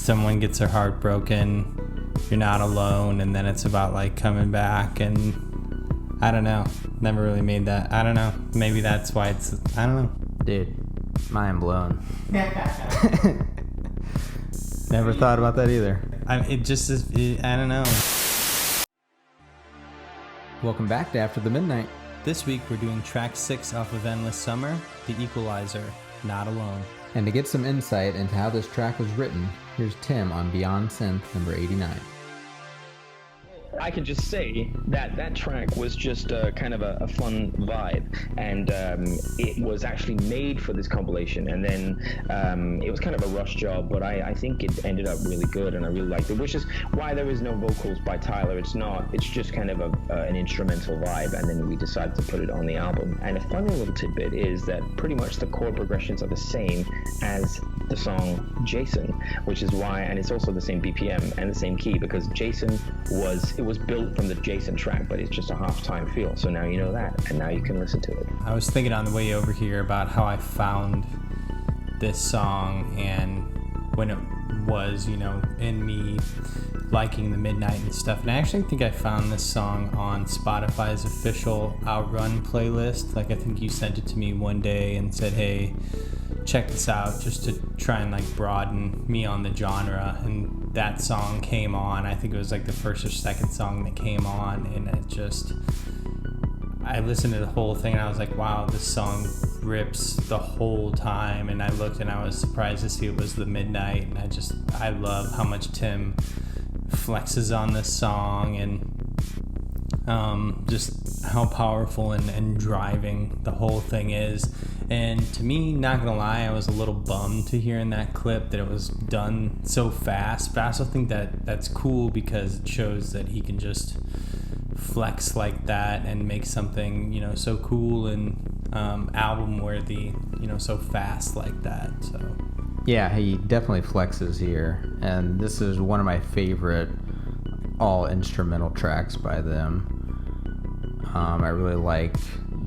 someone gets their heart broken, you're not alone, and then it's about like coming back, and I don't know, never really made that. I don't know, maybe that's why it's, I don't know. Dude, mind blown. Never thought about that either. It just is, I don't know. Welcome back to After the Midnight. This week we're doing track 6 off of Endless Summer, The Equalizer, Not Alone. And to get some insight into how this track was written, here's Tim on Beyond Synth number 89. I can just say that that track was just kind of a fun vibe, and it was actually made for this compilation, and then it was kind of a rush job, but I think it ended up really good, and I really liked it, which is why there is no vocals by Tyler. It's just kind of an instrumental vibe, and then we decided to put it on the album. And a funny little tidbit is that pretty much the chord progressions are the same as the song Jason, which is why, and it's also the same BPM and the same key, because Jason was built from the Jason track, but it's just a half-time feel. So now you know that, and now you can listen to it. I was thinking on the way over here about how I found this song, and when it was, in me liking the Midnight and stuff. And I actually think I found this song on Spotify's official Outrun playlist. Like, I think you sent it to me one day and said, hey, check this out, just to try and like broaden me on the genre. And that song came on. I think it was like the first or second song that came on, and I listened to the whole thing and I was like, wow, this song rips the whole time. And I looked and I was surprised to see it was the Midnight, and I love how much Tim flexes on this song, and just how powerful and driving the whole thing is. And to me, not gonna lie, I was a little bummed to hear in that clip that it was done so fast, but I also think that that's cool because it shows that he can just flex like that and make something, so cool and album worthy, so fast like that. So yeah, he definitely flexes here, and this is one of my favorite all instrumental tracks by them. I really like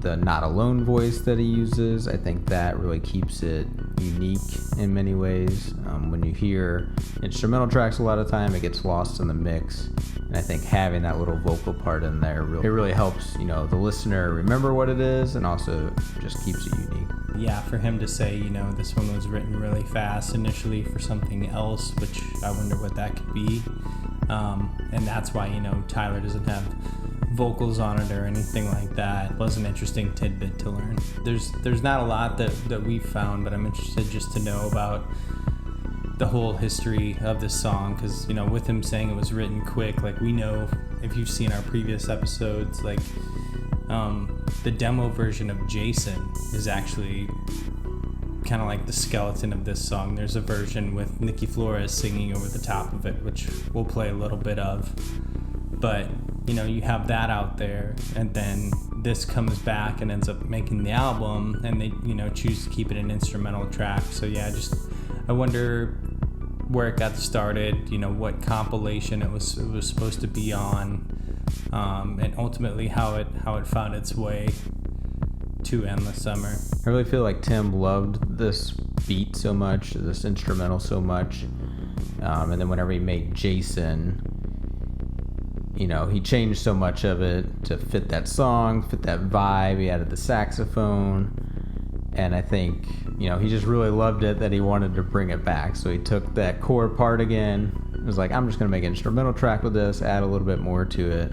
the Not Alone voice that he uses. I think that really keeps it unique in many ways. When you hear instrumental tracks a lot of time, it gets lost in the mix, and I think having that little vocal part in there, it really helps, the listener remember what it is, and also just keeps it unique. Yeah, for him to say, this one was written really fast initially for something else, which I wonder what that could be. And that's why, Tyler doesn't have vocals on it or anything like that. It was an interesting tidbit to learn. There's not a lot that we've found, but I'm interested just to know about the whole history of this song, because, with him saying it was written quick, like, we know, if you've seen our previous episodes, like, the demo version of Jason is actually kind of like the skeleton of this song. There's a version with Nikki Flores singing over the top of it, which we'll play a little bit of. But, you have that out there, and then this comes back and ends up making the album, and they, choose to keep it an instrumental track. So yeah, I wonder where it got started, what compilation it was supposed to be on, and ultimately how it found its way to Endless Summer. I really feel like Tim loved this beat so much, this instrumental so much, and then whenever he made Jason, he changed so much of it to fit that song, fit that vibe. He added the saxophone, and I think, he just really loved it that he wanted to bring it back. So he took that core part again. It was like, I'm just going to make an instrumental track with this, add a little bit more to it,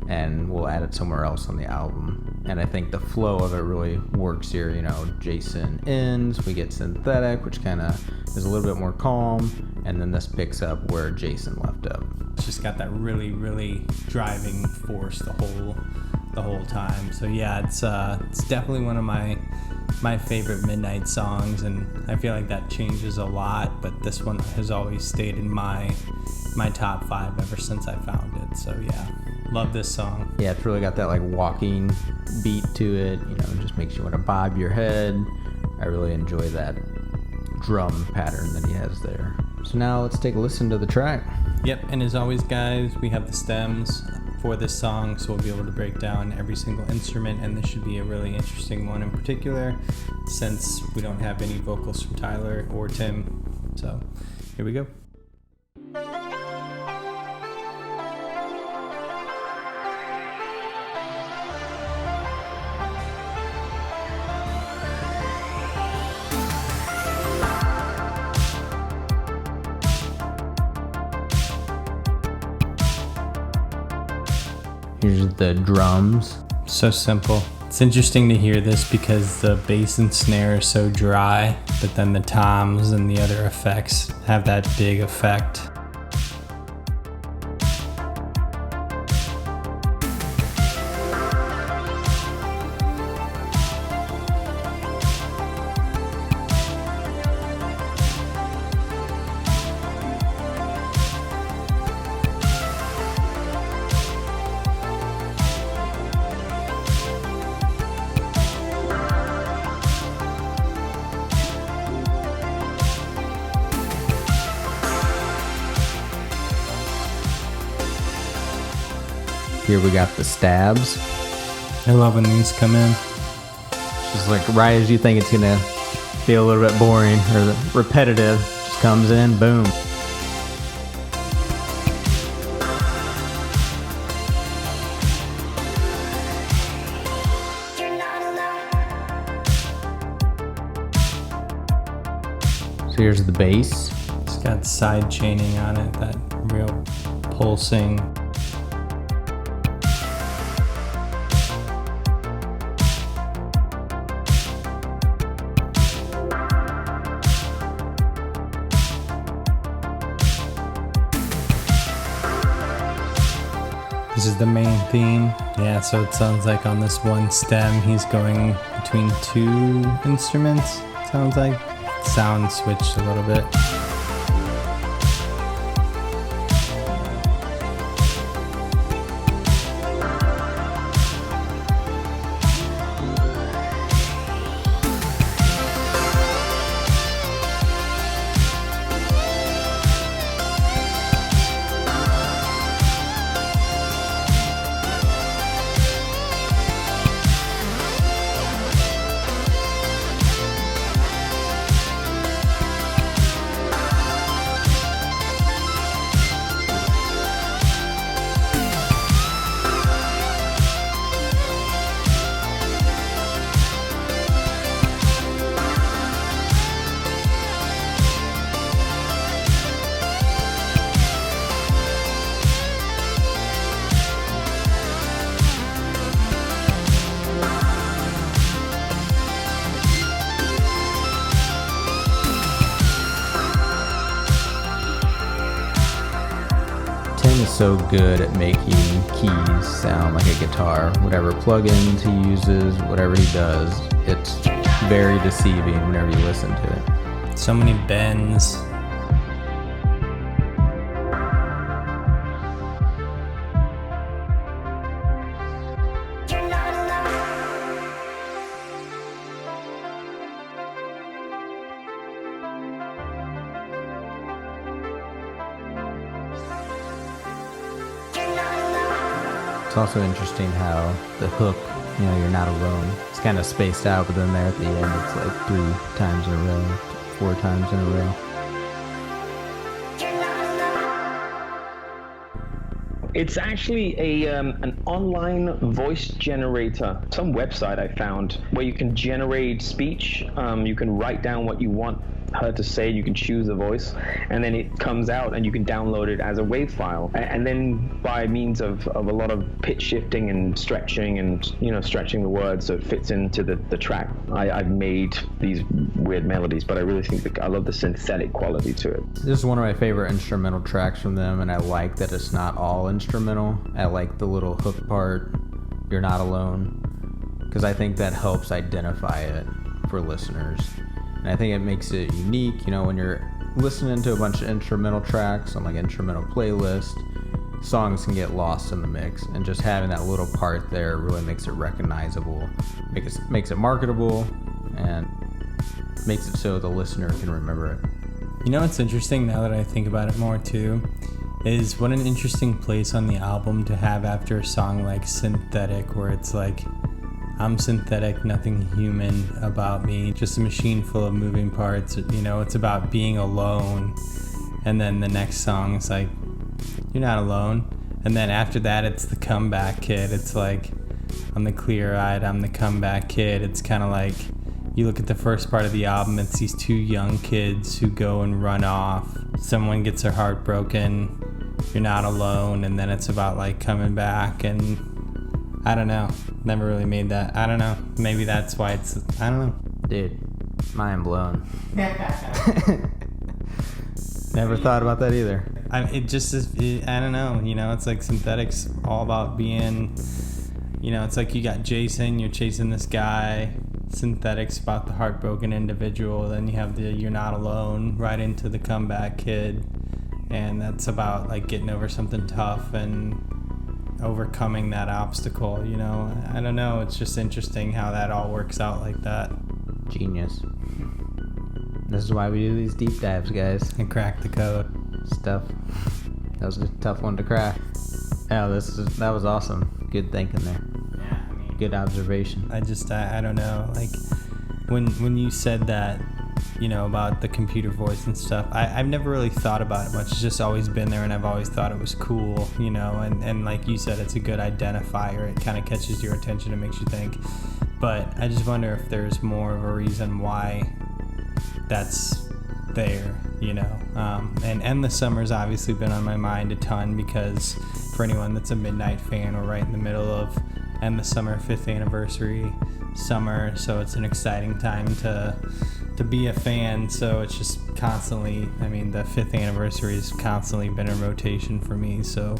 and we'll add it somewhere else on the album. And I think the flow of it really works here. Jason ends, we get synthetic, which kind of is a little bit more calm, and then this picks up where Jason left up. It's just got that really, really driving force the whole time. So yeah, it's definitely one of my favorite Midnight songs, and I feel like that changes a lot, but this one has always stayed in my top 5 ever since I found it. So yeah, love this song. Yeah, it's really got that like walking beat to it, it just makes you want to bob your head. I really enjoy that drum pattern that he has there. So now let's take a listen to the track. Yep, and as always, guys, we have the stems for this song, so we'll be able to break down every single instrument, and this should be a really interesting one in particular, since we don't have any vocals from Tyler or Tim. So here we go. Here's the drums. So simple. It's interesting to hear this because the bass and snare are so dry, but then the toms and the other effects have that big effect. Here we got the stabs. I love when these come in. Just like right as you think it's gonna feel a little bit boring or repetitive, just comes in, boom. So here's the bass. It's got side chaining on it, that real pulsing. This is the main theme. Yeah, so it sounds like on this one stem, he's going between two instruments. Sounds like sound switched a little bit. Is so good at making keys sound like a guitar. Whatever plugins he uses, whatever he does, it's very deceiving whenever you listen to it. So many bends. It's also interesting how the hook, you're not alone. It's kind of spaced out, but then there at the end, it's like 3 times in a row, 4 times in a row. It's actually an online voice generator. Some website I found where you can generate speech. You can write down what you want her to say. You can choose a voice, and then it comes out, and you can download it as a WAV file. And then by means of a lot of pitch shifting and stretching, and stretching the words so it fits into the track, I've made these weird melodies. But I really think I love the synthetic quality to it. This is one of my favorite instrumental tracks from them, and I like that it's not all instrumental. I like the little hook part, "You're Not Alone," because I think that helps identify it for listeners. And I think it makes it unique, when you're listening to a bunch of instrumental tracks on like instrumental playlist, songs can get lost in the mix, and just having that little part there really makes it recognizable, makes it marketable, and makes it so the listener can remember it. What's interesting now that I think about it more too, is what an interesting place on the album to have after a song like Synthetic, where it's like, I'm synthetic, nothing human about me, just a machine full of moving parts. It's about being alone. And then the next song is like, you're not alone. And then after that, it's the comeback kid. It's like, I'm the clear-eyed, I'm the comeback kid. It's kind of like, you look at the first part of the album, it's these 2 young kids who go and run off. Someone gets their heart broken, you're not alone. And then it's about like coming back and I don't know. Never really made that. I don't know. Maybe that's why it's. I don't know. Dude, mind blown. Never thought about that either. It just is. I don't know. You know, it's like Synthetics all about being. You know, it's like you got Jason. You're chasing this guy. Synthetics about the heartbroken individual. Then you have the You're Not Alone right into the Comeback Kid, and that's about like getting over something tough and overcoming that obstacle. You know, I don't know. It's just interesting how that all works out like that. Genius. This is why we do these deep dives, guys. And crack the code. Stuff. That was a tough one to crack. Yeah, that was awesome. Good thinking there. Yeah, I mean, good observation. I don't know. Like when you said that, you know, about the computer voice and stuff, I've never really thought about it much. It's just always been there, and I've always thought it was cool, you know, and like you said, it's a good identifier. It kind of catches your attention and makes you think. But I just wonder if there's more of a reason why that's there, you know. And End the Summer's obviously been on my mind a ton, because for anyone that's a Midnight fan, we're right in the middle of End the Summer 5th anniversary summer, so it's an exciting time to be a fan. So it's just constantly, I mean, the 5th anniversary has constantly been in rotation for me, so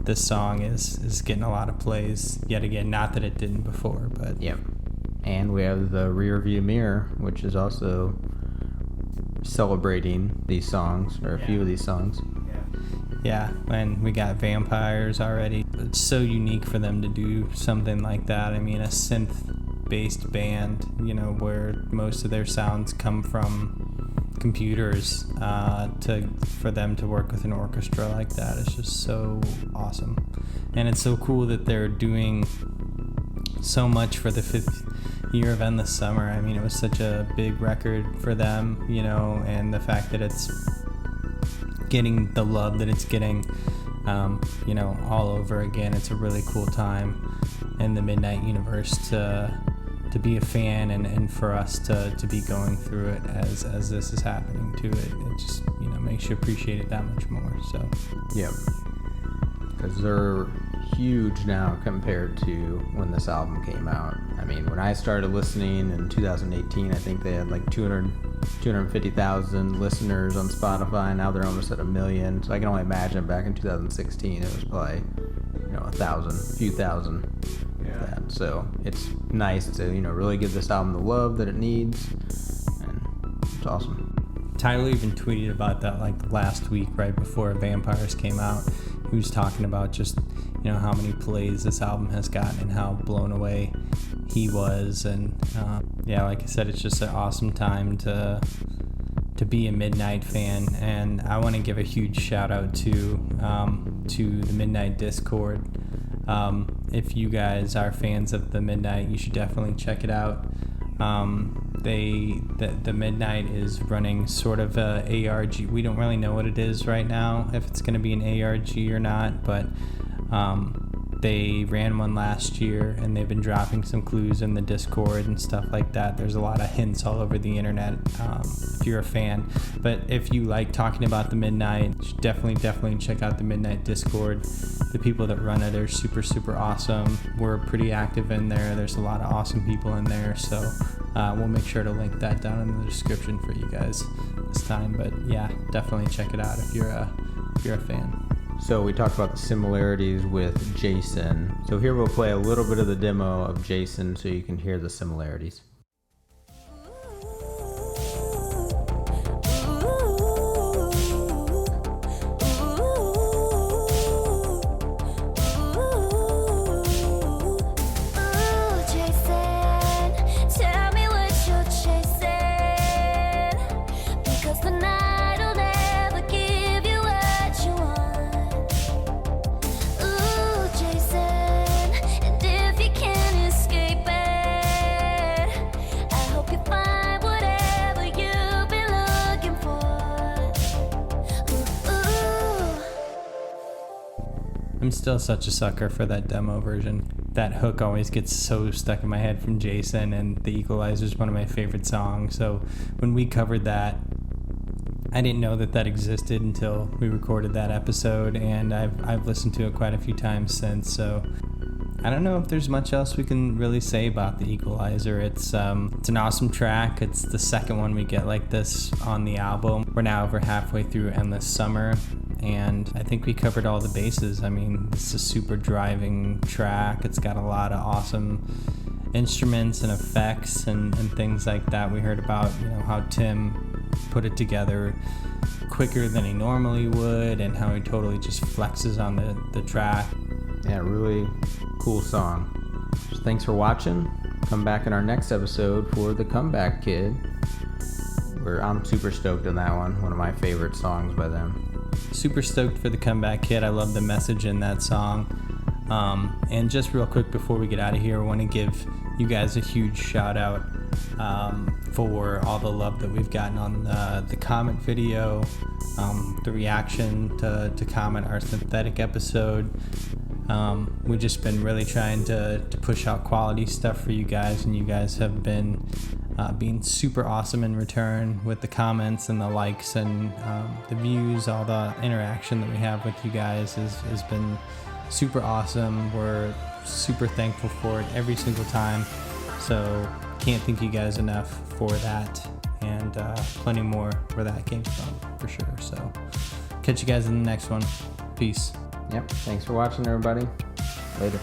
this song is getting a lot of plays yet again. Not that it didn't before, but yep. And we have the Rear View Mirror, which is also celebrating these songs, or a few of these songs. Yeah, and we got Vampires already. It's so unique for them to do something like that. I mean, a synth-based band, you know, where most of their sounds come from computers, for them to work with an orchestra like that is just so awesome. And it's so cool that they're doing so much for the 5th year of End the Summer. I mean, it was such a big record for them, you know, and the fact that it's getting the love that it's getting, you know, all over again. It's a really cool time in the Midnight universe to be a fan, and for us to be going through it as this is happening to it. It just, you know, makes you appreciate it that much more. So yep, because they're huge now compared to when this album came out. I mean, when I started listening in 2018, I think they had like 250,000 listeners on Spotify. Now they're almost at 1 million. So I can only imagine back in 2016 it was probably, you know, a few thousand. Yeah. That. So it's nice to, you know, really give this album the love that it needs, and it's awesome. Tyler even tweeted about that like last week, right before Vampires came out. He was talking about just, you know, how many plays this album has gotten and how blown away he was. And yeah, like I said, it's just an awesome time to be a Midnight fan. And I want to give a huge shout out to the Midnight Discord. If you guys are fans of the Midnight, you should definitely check it out. The Midnight is running sort of a ARG. We don't really know what it is right now, if it's going to be an ARG or not, but they ran one last year, and they've been dropping some clues in the Discord and stuff like that. There's a lot of hints all over the internet, if you're a fan. But if you like talking about the Midnight, you should definitely check out the Midnight Discord. The people that run it are super, super awesome. We're pretty active in there. There's a lot of awesome people in there, so we'll make sure to link that down in the description for you guys this time. But yeah, definitely check it out if you're a fan. So we talked about the similarities with Jason. So here we'll play a little bit of the demo of Jason so you can hear the similarities. I'm still such a sucker for that demo version. That hook always gets so stuck in my head from Jason, and the Equaliser is one of my favorite songs. So when we covered that I didn't know that existed until we recorded that episode, and I've listened to it quite a few times since. So I don't know if there's much else we can really say about the Equaliser. It's an awesome track. It's the second one we get like this on the album. We're now over halfway through Endless Summer, and I think we covered all the bases. I mean, it's a super driving track. It's got a lot of awesome instruments and effects and things like that. We heard about, how Tim put it together quicker than he normally would, and how he totally just flexes on the track. Yeah, really cool song. So thanks for watching. Come back in our next episode for The Comeback Kid, where I'm super stoked on that one of my favorite songs by them. Super stoked for The Comeback Kid. I love the message in that song. And just real quick before we get out of here, I want to give you guys a huge shout out for all the love that we've gotten on the comment video, the reaction to comment our synthetic episode. We've just been really trying to push out quality stuff for you guys, and you guys have been being super awesome in return with the comments and the likes and the views. All the interaction that we have with you guys has been super awesome. We're super thankful for it every single time, so can't thank you guys enough for that, and plenty more where that came from for sure. So catch you guys in the next one. Peace. Yep, thanks for watching, everybody. Later.